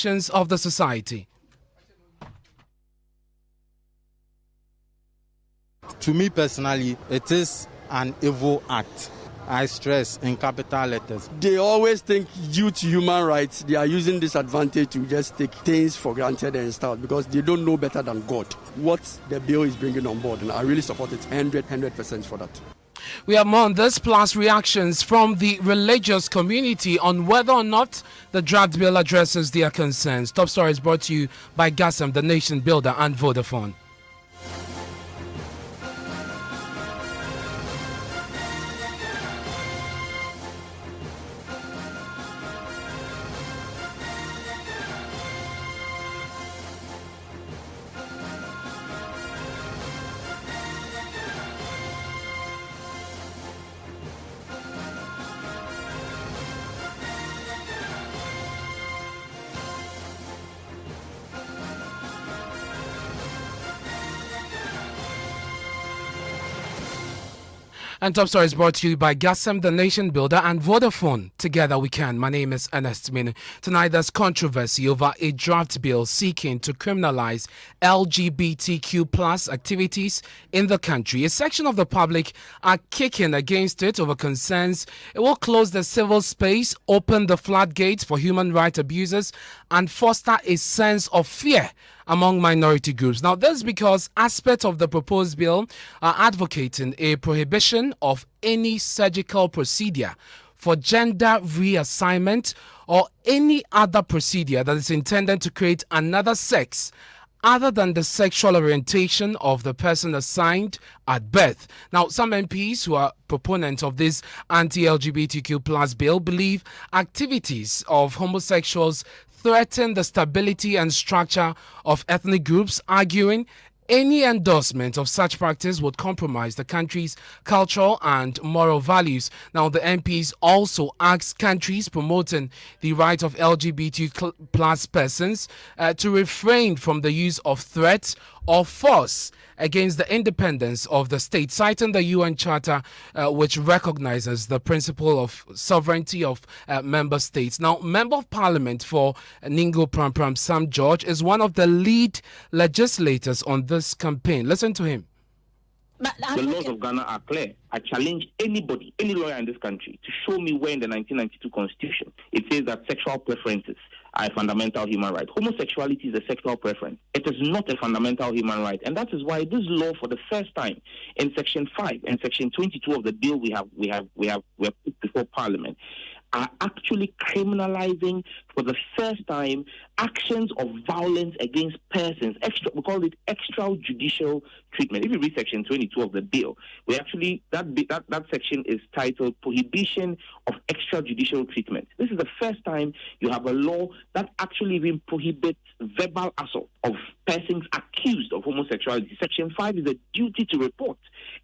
of the society. To me personally, it is an evil act. I stress in capital letters. They always think due to human rights, they are using this advantage to just take things for granted and stuff because they don't know better than God what the bill is bringing on board. And I really support it 100% for that. We have more on this, plus reactions from the religious community on whether or not the draft bill addresses their concerns. Top story is brought to you by Gassam, the nation builder, and Vodafone. And top story is brought to you by Gassam, the nation builder, and Vodafone. Together we can. My name is Ernest Manu. Tonight there's controversy over a draft bill seeking to criminalize LGBTQ plus activities in the country. A section of the public are kicking against it over concerns it will close the civil space, open the floodgates for human rights abusers, and foster a sense of fear among minority groups. Now, this is because aspects of the proposed bill are advocating a prohibition of any surgical procedure for gender reassignment or any other procedure that is intended to create another sex other than the sexual orientation of the person assigned at birth. Now, some MPs who are proponents of this anti-LGBTQ plus bill believe activities of homosexuals threaten the stability and structure of ethnic groups, arguing any endorsement of such practice would compromise the country's cultural and moral values. Now, the MPs also asked countries promoting the right of LGBT plus persons to refrain from the use of threats or force against the independence of the state, citing the UN Charter, which recognizes the principle of sovereignty of member states. Now, Member of Parliament for Ningo Pram Sam George is one of the lead legislators on this campaign. Listen to him. The laws of Ghana are clear. I challenge anybody, any lawyer in this country, to show me where in the 1992 Constitution it says that sexual preferences are a fundamental human right. Homosexuality is a sexual preference. It is not a fundamental human right. And that is why this law, for the first time, in Section 5 and Section 22 of the bill we have put before Parliament, are actually criminalizing for the first time actions of violence against persons. We call it extrajudicial treatment. If you read Section 22 of the bill, we actually that section is titled Prohibition of Extrajudicial Treatment. This is the first time you have a law that actually even prohibits verbal assault of persons accused of homosexuality. Section 5 is a duty to report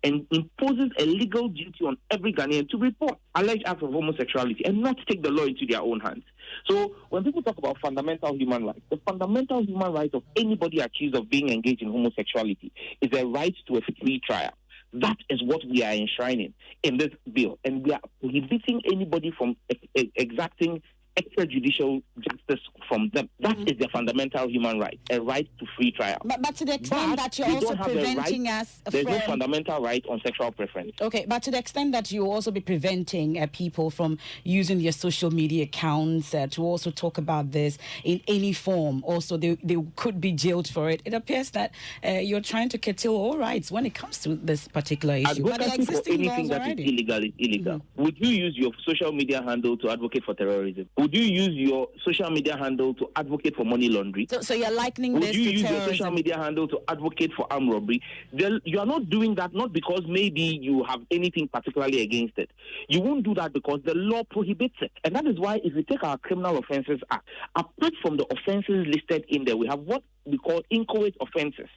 and imposes a legal duty on every Ghanaian to report alleged acts of homosexuality and not take the law into their own hands. So when people talk about fundamental human rights, the fundamental human right of anybody accused of being engaged in homosexuality is a right to a free trial. That is what we are enshrining in this bill, and we are prohibiting anybody from exacting extrajudicial justice from them. That is their fundamental human right, a right to free trial. But to the extent that you're also preventing us from... There's no fundamental right on sexual preference. Okay, but to the extent that you'll also be preventing people from using their social media accounts to also talk about this in any form, also they could be jailed for it. It appears that you're trying to curtail all rights when it comes to this particular issue. Advocacy for anything that is illegal is illegal. Mm-hmm. Would you use your social media handle to advocate for terrorism? Would you use your social media handle to advocate for money laundering? So you're likening this to terrorism? Would you use your social media handle to advocate for armed robbery? You are not doing that not because maybe you have anything particularly against it. You won't do that because the law prohibits it. And that is why if you take our Criminal Offences Act, apart from the offences listed in there, we have what we call inchoate offences.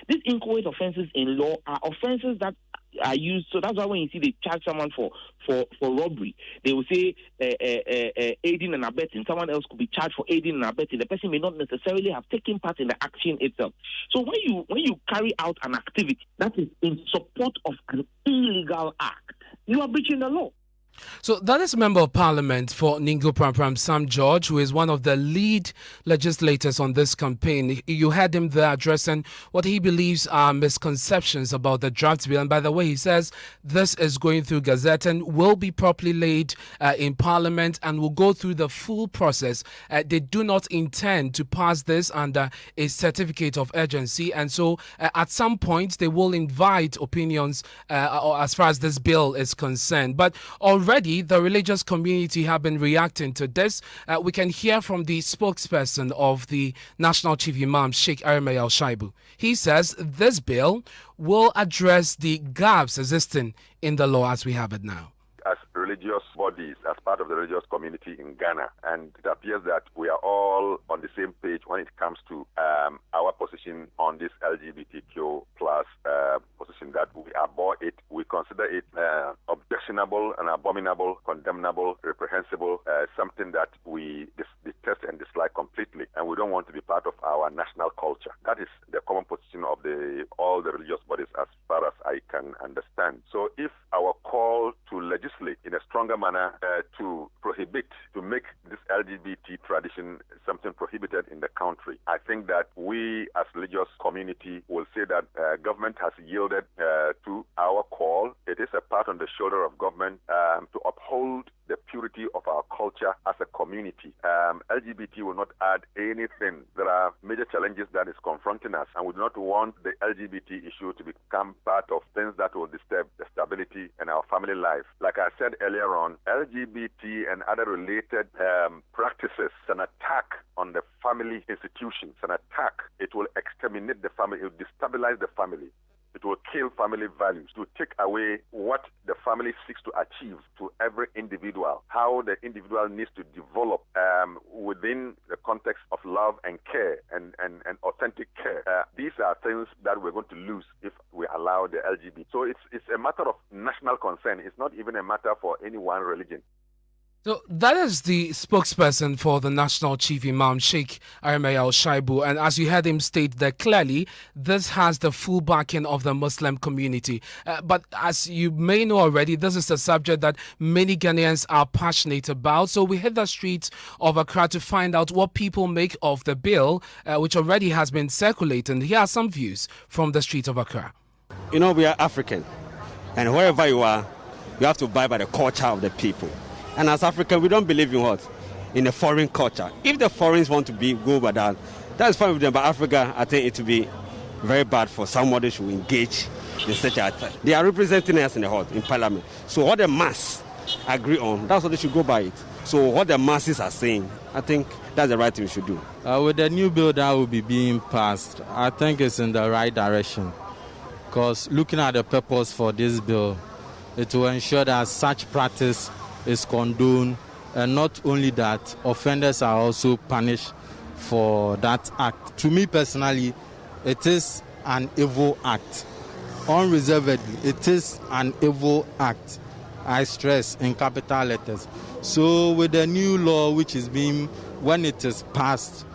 These inchoate offences in law are offences that are used. So that's why when you see they charge someone for robbery, they will say aiding and abetting. Someone else could be charged for aiding and abetting. The person may not necessarily have taken part in the action itself. So when you carry out an activity that is in support of an illegal act, you are breaching the law. So that is Member of Parliament for Ningo Prampram, Sam George, who is one of the lead legislators on this campaign. You had him there addressing what he believes are misconceptions about the draft bill. And by the way, he says this is going through Gazette and will be properly laid in Parliament and will go through the full process. They do not intend to pass this under a certificate of urgency. And so at some point, they will invite opinions as far as this bill is concerned. But already, the religious community have been reacting to this. We can hear from the spokesperson of the National Chief Imam, Sheikh Ernest Manu. He says this bill will address the gaps existing in the law as we have it now. As religious bodies, as part of the religious community in Ghana, and it appears that we are all on the same page when it comes to our position on this LGBTQ plus position, that we abhor it, we consider it objectionable and abominable, condemnable, reprehensible, something that we detest and dislike completely, and we don't want to be part of our national culture. That is the common position of all the religious bodies as far as I can understand. So if our call to legislate in a stronger manner to prohibit, to make this LGBT tradition something prohibited in the country, I think that we as religious community will say that government has yielded to our call. It is a part on the shoulder of government to uphold the purity of our culture as a community. LGBT will not add anything. There are major challenges that is confronting us, and we do not want the LGBT issue to become part of things that will disturb the stability in our family life. Like I said earlier on, LGBT and other related practices, an attack on the family institutions, an attack. It will exterminate the family, it will destabilize the family. It will kill family values, to take away what the family seeks to achieve to every individual, how the individual needs to develop within the context of love and care and authentic care. These are things that we're going to lose if we allow the LGBT. So it's a matter of national concern. It's not even a matter for any one religion. So that is the spokesperson for the National Chief Imam, Sheikh Ernest Manu. And as you heard him state that clearly, this has the full backing of the Muslim community. But as you may know already, this is a subject that many Ghanaians are passionate about. So we hit the streets of Accra to find out what people make of the bill, which already has been circulating. Here are some views from the streets of Accra. You know, we are African. And wherever you are, you have to abide by the culture of the people. And as African, we don't believe in what? In a foreign culture. If the foreigners want to go by that, that's fine with them. But Africa, I think it would be very bad for somebody to engage in such a attack. They are representing us in Parliament. So what the mass agree on, that's what they should go by it. So what the masses are saying, I think that's the right thing we should do. With the new bill that will be being passed, I think it's in the right direction. Because looking at the purpose for this bill, it will ensure that such practice is condoned, and not only that, offenders are also punished for that act. To me personally, it is an evil act. Unreservedly, it is an evil act. I stress in capital letters. So with the new law which is being, when it is passed,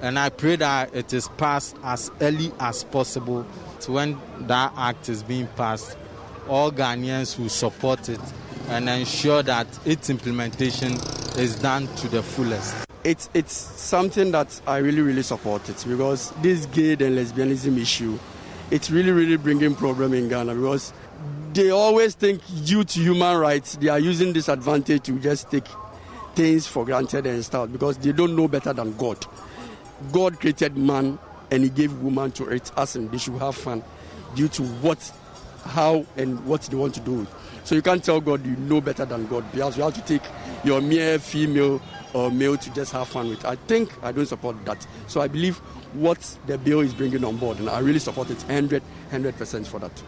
and I pray that it is passed as early as possible, when that act is being passed, all Ghanaians will support it and ensure that its implementation is done to the fullest. It's something that I really support it, because this gay and lesbianism issue, it's really bringing problem in Ghana, because they always think due to human rights, they are using this advantage to just take things for granted and stuff, because they don't know better than God. God created man and he gave woman to earth us, and they should have fun due to how and what they want to do. So you can't tell God you know better than God, because you have to take your mere female or male to just have fun with. I don't support that. So I believe what the bill is bringing on board, and I really support it 100% for that.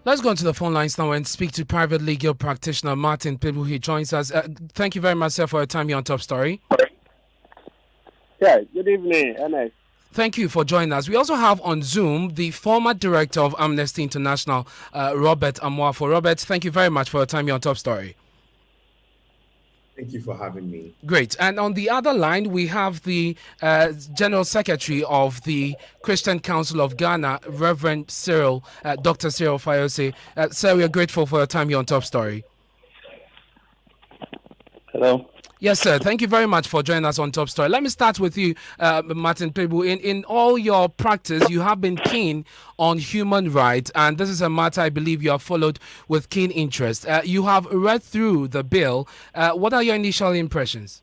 Let's go into the phone lines now and speak to private legal practitioner Martin Pibu. He joins us. Thank you very much, sir, for your time here on Top Story. Yeah, good evening, Ernest. Thank you for joining us. We also have on Zoom the former director of Amnesty International, Robert Amoafo. Robert, thank you very much for your time here on Top Story. Thank you for having me. Great. And on the other line, we have the General Secretary of the Christian Council of Ghana, Reverend Cyril, Dr. Cyril Fayose. Sir, we are grateful for your time here on Top Story. Hello. Yes, sir. Thank you very much for joining us on Top Story. Let me start with you, Martin Pebu. In all your practice, you have been keen on human rights, and this is a matter I believe you have followed with keen interest. You have read through the bill. What are your initial impressions?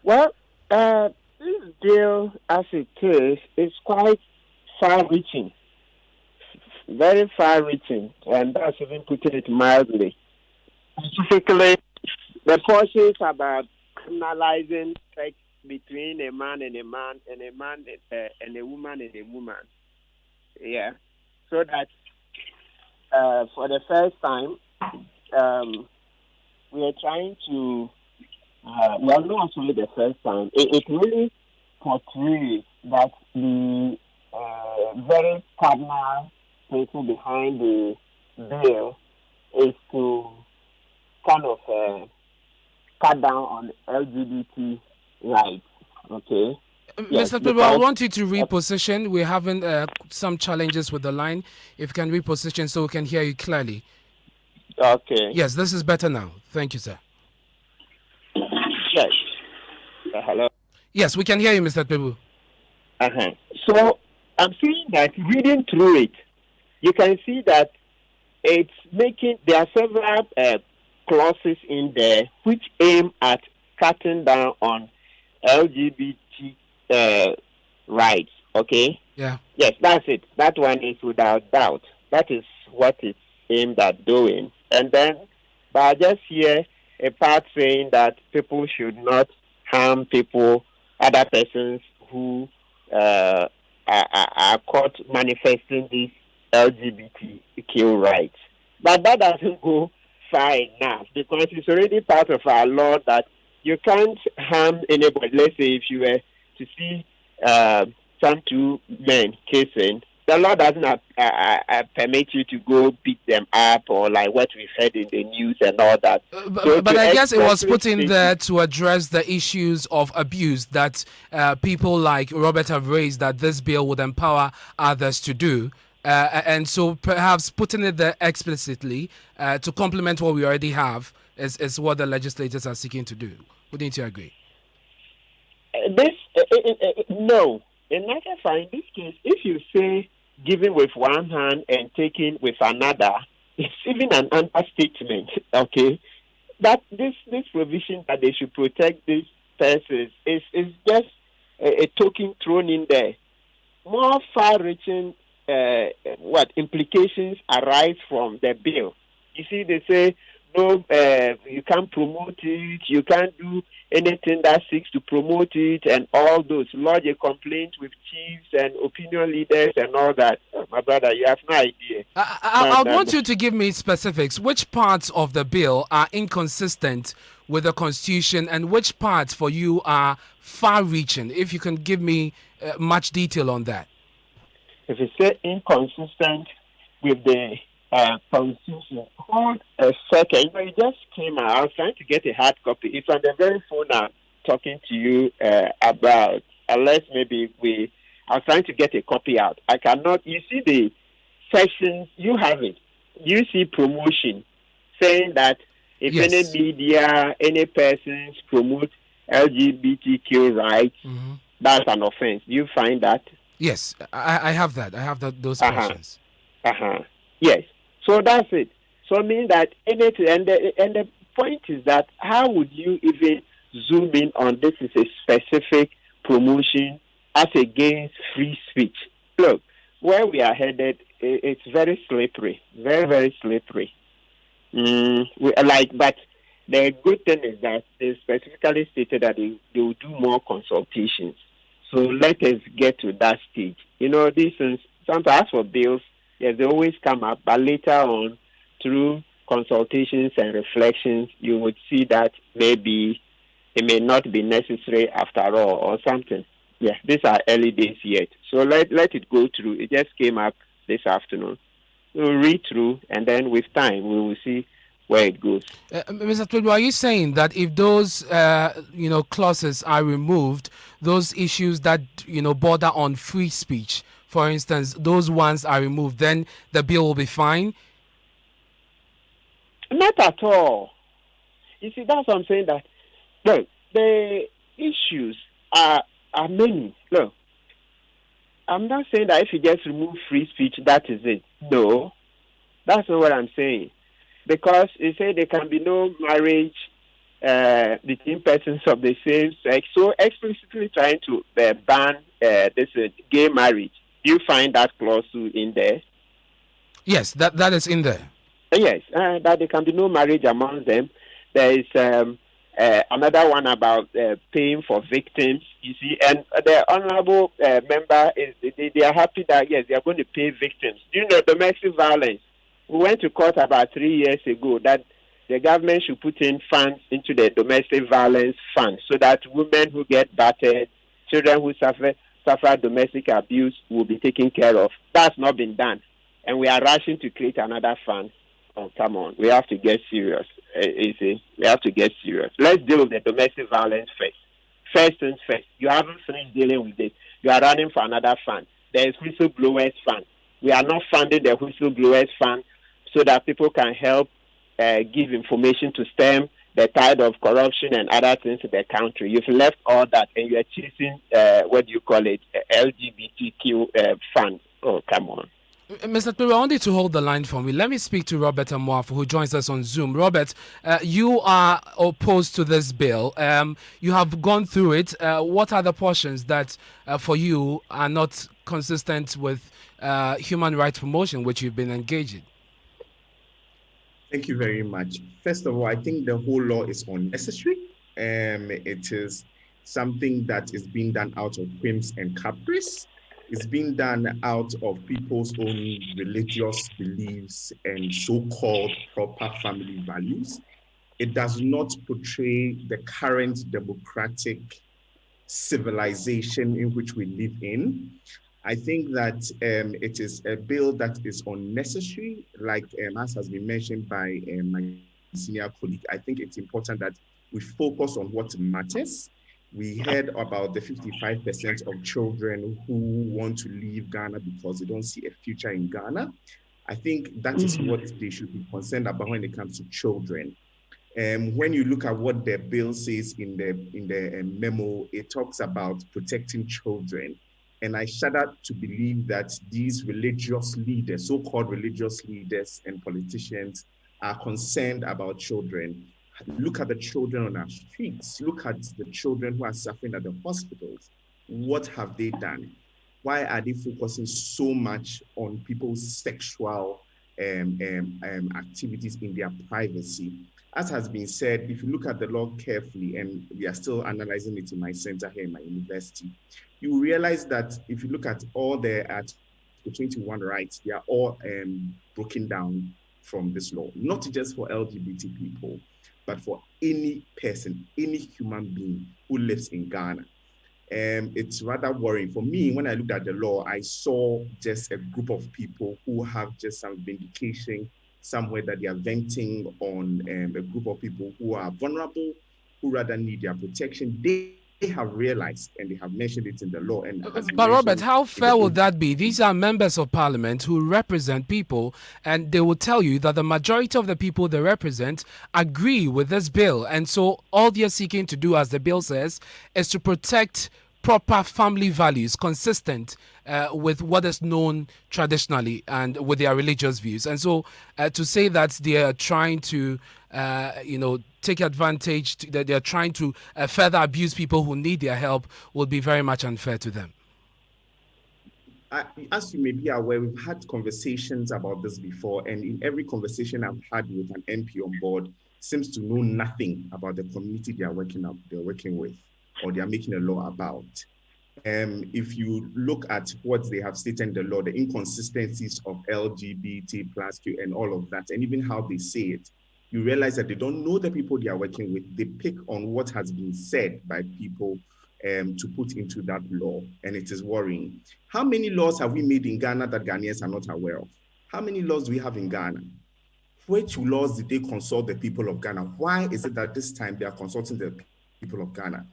Well, this bill, as it is quite far-reaching, very far-reaching, and that's even putting it mildly. Specifically, the portions about criminalizing sex between a man and a man, and a man and a woman and a woman. Yeah. So that for the first time, we are trying to, well, not only the first time, it really portrays that the very cardinal person behind the bill is to kind of cut down on LGBT rights, okay? Yes, Mr. Pebu, I want you to reposition. We're having some challenges with the line. If you can reposition so we can hear you clearly. Okay. Yes, this is better now. Thank you, sir. Yes. Hello? Yes, we can hear you, Mr. Pebu. So I'm seeing that reading through it, you can see that it's making, there are several clauses in there which aim at cutting down on LGBT rights, okay? Yeah. Yes, that's it. That one is without doubt. That is what it's aimed at doing. And then, but I just hear a part saying that people should not harm people, other persons who are caught manifesting these LGBTQ rights. But that doesn't go far enough because it's already part of our law that you can't harm anybody. Let's say if you were to see some two men kissing, the law doesn't permit you to go beat them up or like what we've heard in the news and all that. But I guess it was put in there to address the issues of abuse that people like Robert have raised that this bill would empower others to do. And so perhaps putting it there explicitly to complement what we already have is what the legislators are seeking to do. Wouldn't you agree? No. In this case, if you say giving with one hand and taking with another, it's even an understatement, okay? That this provision that they should protect these persons is just a token thrown in there. More far-reaching implications arise from the bill. You see, they say, no, you can't promote it, you can't do anything that seeks to promote it, and all those. Lodge a complaint with chiefs and opinion leaders and all that. My brother, you have no idea. I want you to give me specifics. Which parts of the bill are inconsistent with the Constitution, and which parts for you are far-reaching? If you can give me much detail on that. If you say inconsistent with the Constitution, hold a second. You know, it just came out. I was trying to get a hard copy. It's on the very phone I'm talking to you about. Unless maybe I was trying to get a copy out. I cannot. You see the sections, you have it. You see promotion, saying that if any media, any persons promote LGBTQ rights, that's an offense. Do you find that? Yes, I have that. I have those questions. Yes. So that's it. So I mean that anything, and the point is that how would you even zoom in on this is a specific promotion as against free speech? Look, where we are headed, it's very slippery, very, very slippery. But the good thing is that they specifically stated that they will do more consultations. So let us get to that stage. You know, these things, sometimes for bills, yes, they always come up, but later on, through consultations and reflections, you would see that maybe it may not be necessary after all or something. Yeah, these are early days yet. So let it go through. It just came up this afternoon. We'll read through, and then with time, we will see where it goes. Mr. Twidu, are you saying that if those clauses are removed, those issues that border on free speech, for instance, those ones are removed, then the bill will be fine? Not at all. You see, that's what I'm saying. That look, the issues are many. Look, I'm not saying that if you just remove free speech, that is it. No, that's not what I'm saying. Because you say there can be no marriage between persons of the same sex, so explicitly trying to ban this gay marriage. Do you find that clause in there? Yes, that is in there. Yes, that there can be no marriage among them. There is another one about paying for victims. You see, and the honourable member they are happy that yes, they are going to pay victims. Do you know domestic violence? We went to court about 3 years ago that the government should put in funds into the domestic violence fund so that women who get battered, children who suffer domestic abuse will be taken care of. That's not been done. And we are rushing to create another fund. Oh, come on. We have to get serious. You see, we have to get serious. Let's deal with the domestic violence first. First things first. You haven't finished dealing with it. You are running for another fund. There is whistleblowers fund. We are not funding the whistleblowers fund so that people can help give information to stem the tide of corruption and other things in the country. You've left all that and you are chasing, LGBTQ fund. Oh, come on. Mr. Twidu, I want you to hold the line for me. Let me speak to Robert Amoafo, who joins us on Zoom. Robert, you are opposed to this bill. You have gone through it. What are the portions that, for you, are not consistent with human rights promotion, which you've been engaged in? Thank you very much. First of all, I think the whole law is unnecessary. It is something that is being done out of whims and caprice. It's being done out of people's own religious beliefs and so-called proper family values. It does not portray the current democratic civilization in which we live in. I think that it is a bill that is unnecessary, like as has been mentioned by my senior colleague. I think it's important that we focus on what matters. We heard about the 55% of children who want to leave Ghana because they don't see a future in Ghana. I think that is what they should be concerned about when it comes to children. When you look at what the bill says in the memo, it talks about protecting children. And I shudder to believe that these religious leaders, so-called religious leaders and politicians, are concerned about children. Look at the children on our streets. Look at the children who are suffering at the hospitals. What have they done? Why are they focusing so much on people's sexual activities in their privacy? As has been said, if you look at the law carefully, and we are still analyzing it in my center here in my university, you will realize that if you look at all the Article 21 rights, they are all broken down from this law, not just for LGBT people, but for any person, any human being who lives in Ghana. It's rather worrying. For me, when I looked at the law, I saw just a group of people who have just some vindication somewhere that they are venting on a group of people who are vulnerable, who rather need their protection. They have realized, and they have mentioned it in the law. But Robert, how fair would that be? These are members of parliament who represent people, and they will tell you that the majority of the people they represent agree with this bill. And so all they're seeking to do, as the bill says, is to protect proper family values consistent with what is known traditionally and with their religious views. And so to say that they are trying to, take advantage, that they're trying to further abuse people who need their help would be very much unfair to them. As you may be aware, we've had conversations about this before, and in every conversation I've had with an MP on board, seems to know nothing about the community they're working with, or they are making a law about. If you look at what they have stated in the law, the inconsistencies of LGBT plus Q and all of that, and even how they say it, you realize that they don't know the people they are working with. They pick on what has been said by people to put into that law, and it is worrying. How many laws have we made in Ghana that Ghanaians are not aware of? How many laws do we have in Ghana? Which laws did they consult the people of Ghana? Why is it that this time they are consulting the people of Ghana?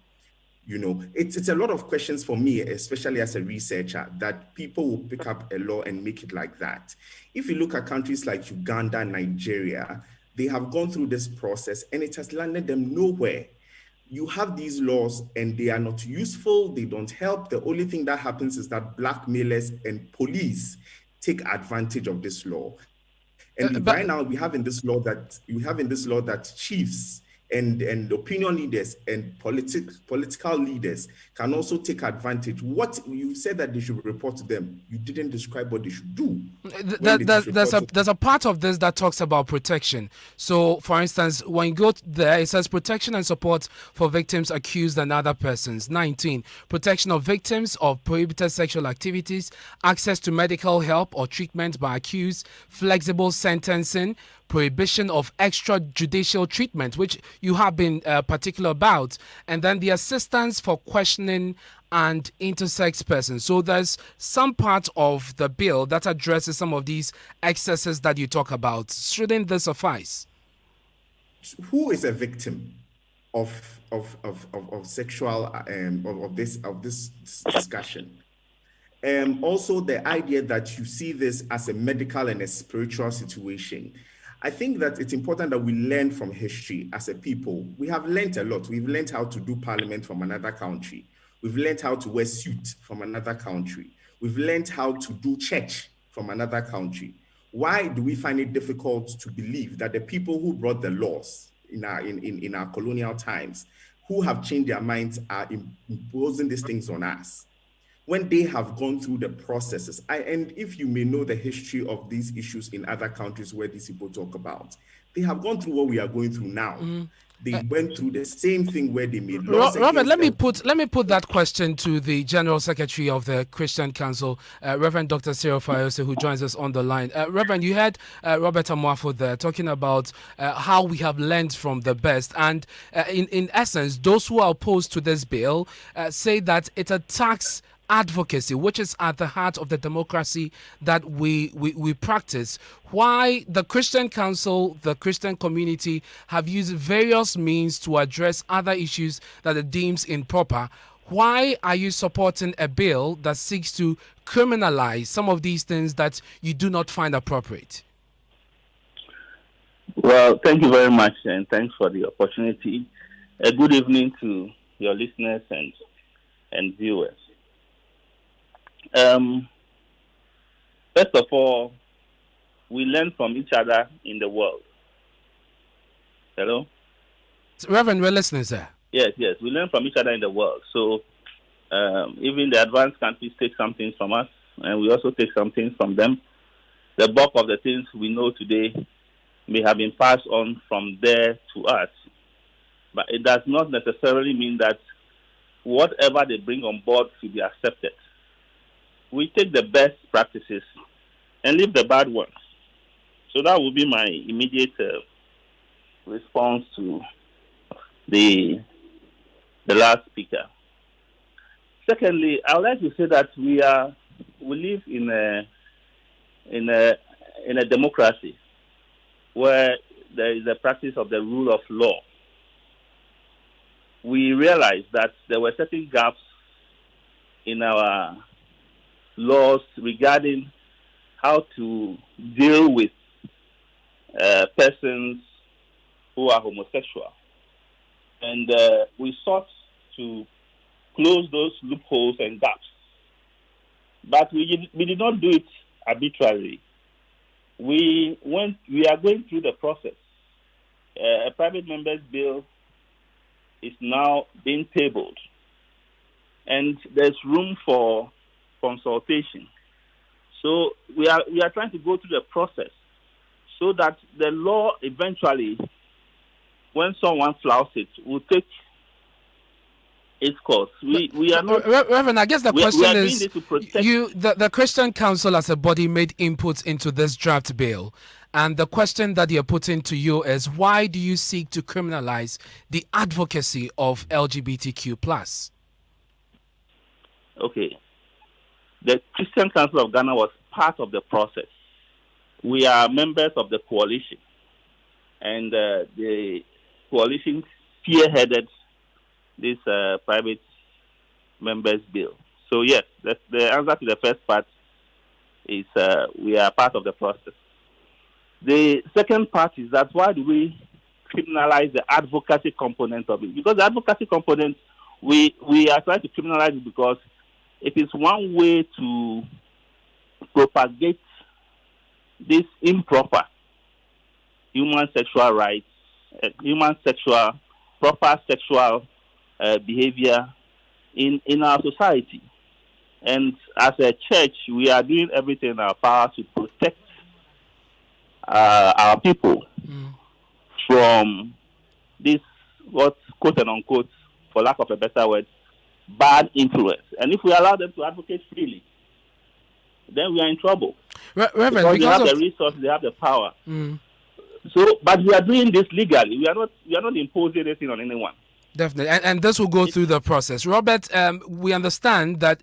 You know, it's a lot of questions for me, especially as a researcher, that people will pick up a law and make it like that. If you look at countries like Uganda, Nigeria, they have gone through this process and it has landed them nowhere. You have these laws and they are not useful, they don't help. The only thing that happens is that blackmailers and police take advantage of this law. And right now we have in this law that chiefs and opinion leaders and political leaders can also take advantage. What you said that they should report to them, you didn't describe what they should do. There's a part of this that talks about protection. So, for instance, when you go there, it says protection and support for victims accused and other persons. 19, protection of victims of prohibited sexual activities, access to medical help or treatment by accused, flexible sentencing, prohibition of extrajudicial treatment, which you have been particular about, and then the assistance for questioning and intersex persons. So there's some part of the bill that addresses some of these excesses that you talk about. Shouldn't this suffice? Who is a victim of sexual of this discussion? Also, the idea that you see this as a medical and a spiritual situation. I think that it's important that we learn from history as a people. We have learned a lot. We've learned how to do parliament from another country. We've learned how to wear suit from another country. We've learned how to do church from another country. Why do we find it difficult to believe that the people who brought the laws in our colonial times, who have changed their minds, are imposing these things on us? When they have gone through the processes, and if you may know the history of these issues in other countries where these people talk about, they have gone through what we are going through now. They went through the same thing where they made laws. Robert, let me put that question to the General Secretary of the Christian Council, Reverend Dr. Cyril Fayose, who joins us on the line. Reverend, you heard Robert Amoafo there talking about how we have learned from the best, and in essence, those who are opposed to this bill say that it attacks advocacy, which is at the heart of the democracy that we practice. Why the Christian Council, the Christian community have used various means to address other issues that it deems improper. Why are you supporting a bill that seeks to criminalize some of these things that you do not find appropriate? Well, thank you very much, and thanks for the opportunity. A good evening to your listeners and viewers. First of all, we learn from each other in the world. Hello? Reverend, we're listening, sir. Yes, we learn from each other in the world. So even the advanced countries take some things from us, and we also take some things from them. The bulk of the things we know today may have been passed on from there to us, but it does not necessarily mean that whatever they bring on board should be accepted. We take the best practices and leave the bad ones. So that would be my immediate response to the last speaker. Secondly, I would like to say that we live in a democracy where there is a practice of the rule of law. We realize that there were certain gaps in our laws regarding how to deal with persons who are homosexual. And we sought to close those loopholes and gaps. But we did not do it arbitrarily. We are going through the process. A private member's bill is now being tabled. And there's room for consultation. So we are trying to go through the process so that the law eventually, when someone flouts it, will take its course. We are not. Reverend, I guess the question is, the Christian Council as a body made inputs into this draft bill, and the question that you're putting to you is, why do you seek to criminalize the advocacy of LGBTQ+? Okay. The Christian Council of Ghana was part of the process. We are members of the coalition, and the coalition spearheaded this private members bill. So yes, the answer to the first part is we are part of the process. The second part is that why do we criminalize the advocacy component of it? Because the advocacy component, we are trying to criminalize it because it is one way to propagate this improper human sexual rights, proper sexual behavior in our society. And as a church, we are doing everything in our power to protect our people from this, what, quote and unquote, for lack of a better word, bad influence. And if we allow them to advocate freely, then we are in trouble. Reverend, because they have the resources, they have the power. So, but we are doing this legally. We are not imposing anything on anyone. Definitely, and this will go through the process. Robert, we understand that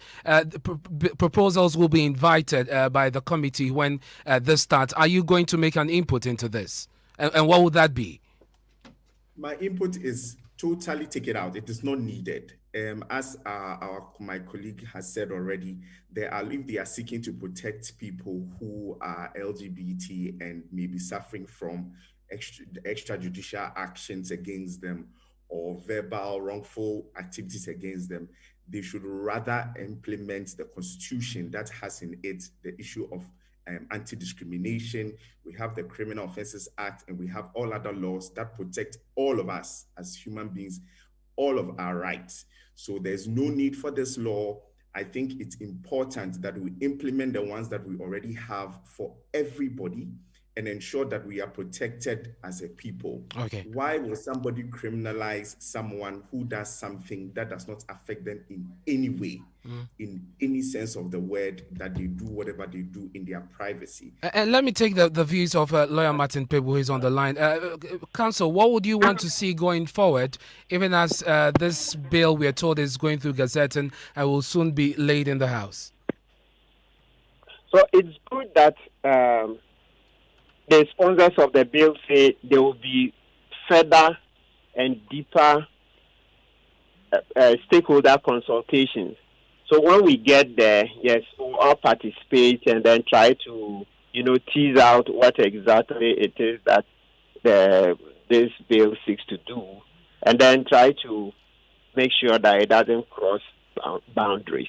proposals will be invited by the committee when this starts. Are you going to make an input into this? And what would that be? My input is totally take it out. It is not needed. As my colleague has said already, if they are seeking to protect people who are LGBT and may be suffering from extrajudicial actions against them or verbal wrongful activities against them, they should rather implement the constitution that has in it the issue of anti-discrimination. We have the Criminal Offences Act, and we have all other laws that protect all of us as human beings, all of our rights. So there's no need for this law. I think it's important that we implement the ones that we already have for everybody and ensure that we are protected as a people. Okay. Why will somebody criminalize someone who does something that does not affect them in any way, in any sense of the word, that they do whatever they do in their privacy? And let me take the views of lawyer Martin Pebu, who is on the line. Counsel, what would you want to see going forward, even as this bill, we are told, is going through Gazette and will soon be laid in the House? So it's good that the sponsors of the bill say there will be further and deeper stakeholder consultations. So when we get there, yes, we'll all participate and then try to, tease out what exactly it is that this bill seeks to do, and then try to make sure that it doesn't cross boundaries.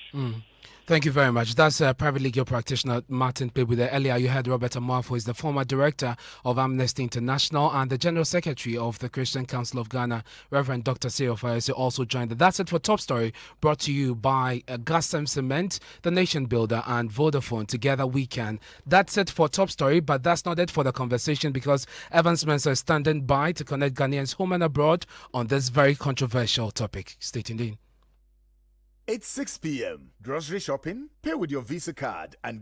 Thank you very much. That's private legal practitioner Martin Pebu there. Earlier, you heard Robert Amafo, who is the former director of Amnesty International and the general secretary of the Christian Council of Ghana. Reverend Dr. Cyril Fayose also joined. That's it for Top Story, brought to you by Gassam Cement, the Nation Builder, and Vodafone. Together we can. That's it for Top Story, but that's not it for the conversation, because Evans Mensah is standing by to connect Ghanaians home and abroad on this very controversial topic. Stay tuned in. It's 6 p.m. Grocery shopping? Pay with your Visa card and